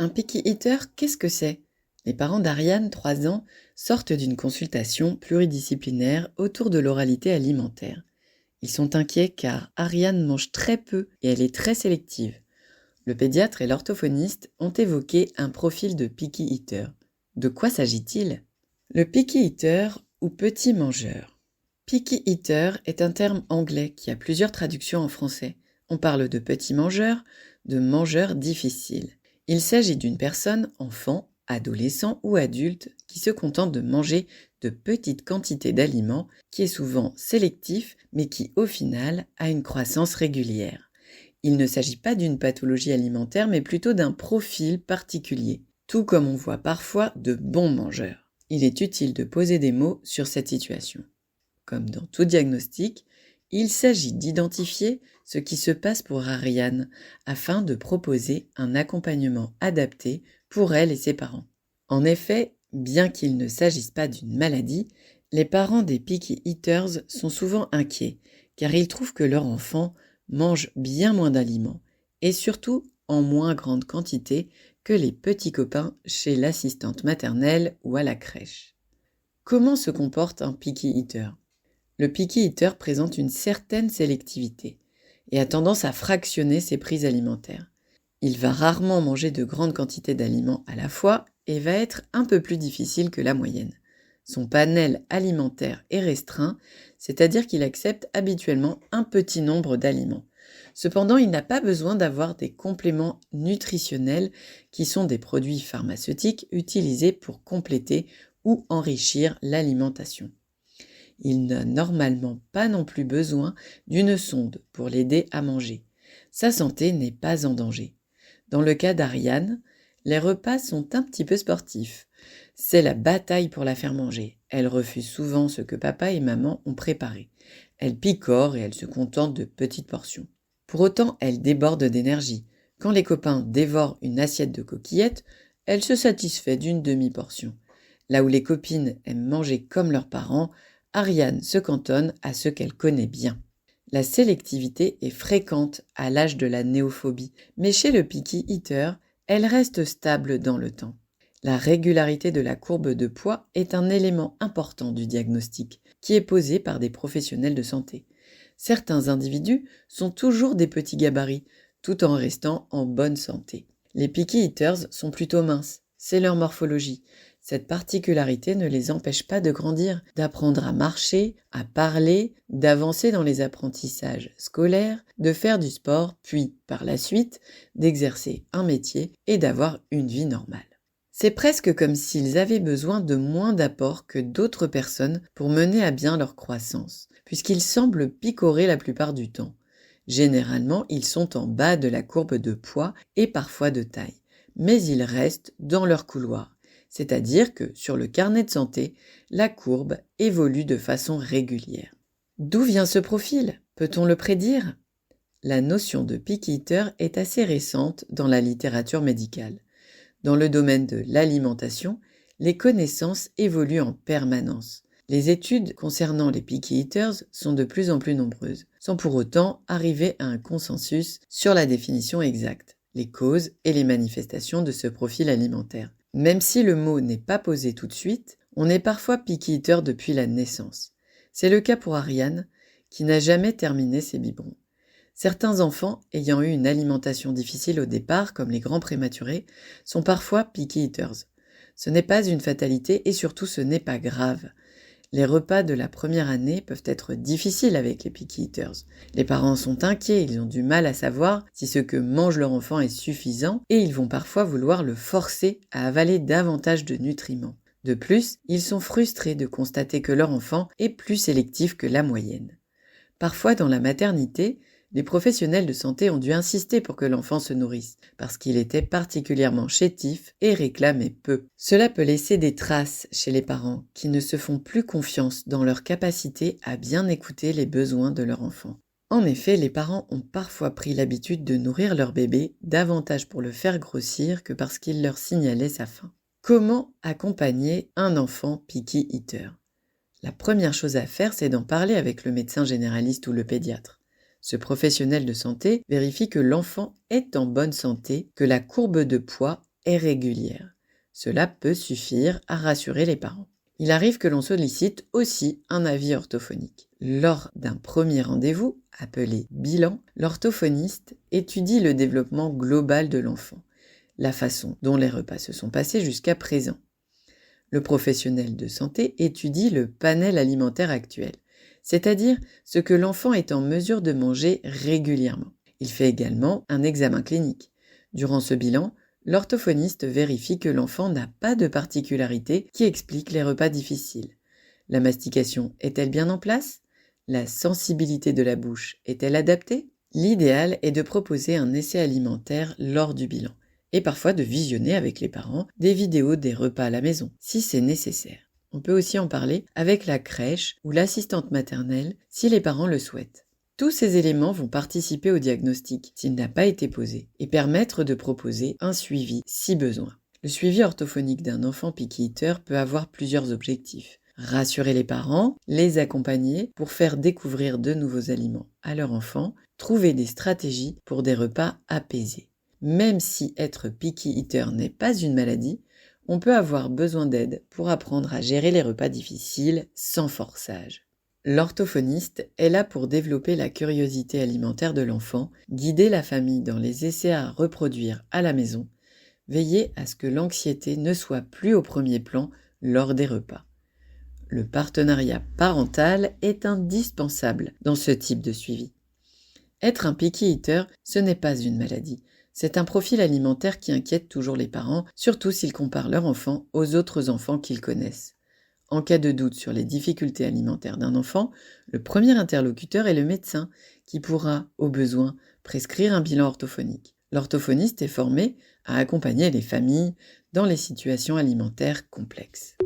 Un picky eater, qu'est-ce que c'est? Les parents d'Ariane, 3 ans, sortent d'une consultation pluridisciplinaire autour de l'oralité alimentaire. Ils sont inquiets car Ariane mange très peu et elle est très sélective. Le pédiatre et l'orthophoniste ont évoqué un profil de picky eater. De quoi s'agit-il? Le picky eater ou petit mangeur. Picky eater est un terme anglais qui a plusieurs traductions en français. On parle de petit mangeur, de mangeur difficile. Il s'agit d'une personne, enfant, adolescent ou adulte, qui se contente de manger de petites quantités d'aliments, qui est souvent sélectif, mais qui, au final, a une croissance régulière. Il ne s'agit pas d'une pathologie alimentaire, mais plutôt d'un profil particulier, tout comme on voit parfois de bons mangeurs. Il est utile de poser des mots sur cette situation. Comme dans tout diagnostic, il s'agit d'identifier ce qui se passe pour Ariane afin de proposer un accompagnement adapté pour elle et ses parents. En effet, bien qu'il ne s'agisse pas d'une maladie, les parents des picky eaters sont souvent inquiets car ils trouvent que leur enfant mange bien moins d'aliments et surtout en moins grande quantité que les petits copains chez l'assistante maternelle ou à la crèche. Comment se comporte un picky eater? Le picky eater présente une certaine sélectivité et a tendance à fractionner ses prises alimentaires. Il va rarement manger de grandes quantités d'aliments à la fois et va être un peu plus difficile que la moyenne. Son panel alimentaire est restreint, c'est-à-dire qu'il accepte habituellement un petit nombre d'aliments. Cependant, il n'a pas besoin d'avoir des compléments nutritionnels qui sont des produits pharmaceutiques utilisés pour compléter ou enrichir l'alimentation. Il n'a normalement pas non plus besoin d'une sonde pour l'aider à manger. Sa santé n'est pas en danger. Dans le cas d'Ariane, les repas sont un petit peu sportifs. C'est la bataille pour la faire manger. Elle refuse souvent ce que papa et maman ont préparé. Elle picore et elle se contente de petites portions. Pour autant, elle déborde d'énergie. Quand les copains dévorent une assiette de coquillettes, elle se satisfait d'une demi-portion. Là où les copines aiment manger comme leurs parents, Ariane se cantonne à ce qu'elle connaît bien. La sélectivité est fréquente à l'âge de la néophobie, mais chez le picky eater, elle reste stable dans le temps. La régularité de la courbe de poids est un élément important du diagnostic, qui est posé par des professionnels de santé. Certains individus sont toujours des petits gabarits, tout en restant en bonne santé. Les picky eaters sont plutôt minces, c'est leur morphologie. Cette particularité ne les empêche pas de grandir, d'apprendre à marcher, à parler, d'avancer dans les apprentissages scolaires, de faire du sport, puis, par la suite, d'exercer un métier et d'avoir une vie normale. C'est presque comme s'ils avaient besoin de moins d'apports que d'autres personnes pour mener à bien leur croissance, puisqu'ils semblent picorer la plupart du temps. Généralement, ils sont en bas de la courbe de poids et parfois de taille, mais ils restent dans leur couloir. C'est-à-dire que, sur le carnet de santé, la courbe évolue de façon régulière. D'où vient ce profil? Peut-on le prédire? La notion de picky eater est assez récente dans la littérature médicale. Dans le domaine de l'alimentation, les connaissances évoluent en permanence. Les études concernant les picky eaters sont de plus en plus nombreuses, sans pour autant arriver à un consensus sur la définition exacte, les causes et les manifestations de ce profil alimentaire. Même si le mot n'est pas posé tout de suite, on est parfois picky eater depuis la naissance. C'est le cas pour Ariane, qui n'a jamais terminé ses biberons. Certains enfants ayant eu une alimentation difficile au départ, comme les grands prématurés, sont parfois picky eaters. Ce n'est pas une fatalité et surtout ce n'est pas grave. Les repas de la première année peuvent être difficiles avec les picky eaters. Les parents sont inquiets, ils ont du mal à savoir si ce que mange leur enfant est suffisant et ils vont parfois vouloir le forcer à avaler davantage de nutriments. De plus, ils sont frustrés de constater que leur enfant est plus sélectif que la moyenne. Parfois, dans la maternité, les professionnels de santé ont dû insister pour que l'enfant se nourrisse, parce qu'il était particulièrement chétif et réclamait peu. Cela peut laisser des traces chez les parents qui ne se font plus confiance dans leur capacité à bien écouter les besoins de leur enfant. En effet, les parents ont parfois pris l'habitude de nourrir leur bébé davantage pour le faire grossir que parce qu'il leur signalait sa faim. Comment accompagner un enfant picky eater? La première chose à faire, c'est d'en parler avec le médecin généraliste ou le pédiatre. Ce professionnel de santé vérifie que l'enfant est en bonne santé, que la courbe de poids est régulière. Cela peut suffire à rassurer les parents. Il arrive que l'on sollicite aussi un avis orthophonique. Lors d'un premier rendez-vous, appelé bilan, l'orthophoniste étudie le développement global de l'enfant, la façon dont les repas se sont passés jusqu'à présent. Le professionnel de santé étudie le panel alimentaire actuel, c'est-à-dire ce que l'enfant est en mesure de manger régulièrement. Il fait également un examen clinique. Durant ce bilan, l'orthophoniste vérifie que l'enfant n'a pas de particularité qui explique les repas difficiles. La mastication est-elle bien en place ? La sensibilité de la bouche est-elle adaptée ? L'idéal est de proposer un essai alimentaire lors du bilan et parfois de visionner avec les parents des vidéos des repas à la maison, si c'est nécessaire. On peut aussi en parler avec la crèche ou l'assistante maternelle si les parents le souhaitent. Tous ces éléments vont participer au diagnostic s'il n'a pas été posé et permettre de proposer un suivi si besoin. Le suivi orthophonique d'un enfant picky eater peut avoir plusieurs objectifs. Rassurer les parents, les accompagner pour faire découvrir de nouveaux aliments à leur enfant, trouver des stratégies pour des repas apaisés. Même si être picky eater n'est pas une maladie, on peut avoir besoin d'aide pour apprendre à gérer les repas difficiles sans forçage. L'orthophoniste est là pour développer la curiosité alimentaire de l'enfant, guider la famille dans les essais à reproduire à la maison, veiller à ce que l'anxiété ne soit plus au premier plan lors des repas. Le partenariat parental est indispensable dans ce type de suivi. Être un picky eater, ce n'est pas une maladie. C'est un profil alimentaire qui inquiète toujours les parents, surtout s'ils comparent leur enfant aux autres enfants qu'ils connaissent. En cas de doute sur les difficultés alimentaires d'un enfant, le premier interlocuteur est le médecin qui pourra, au besoin, prescrire un bilan orthophonique. L'orthophoniste est formé à accompagner les familles dans les situations alimentaires complexes.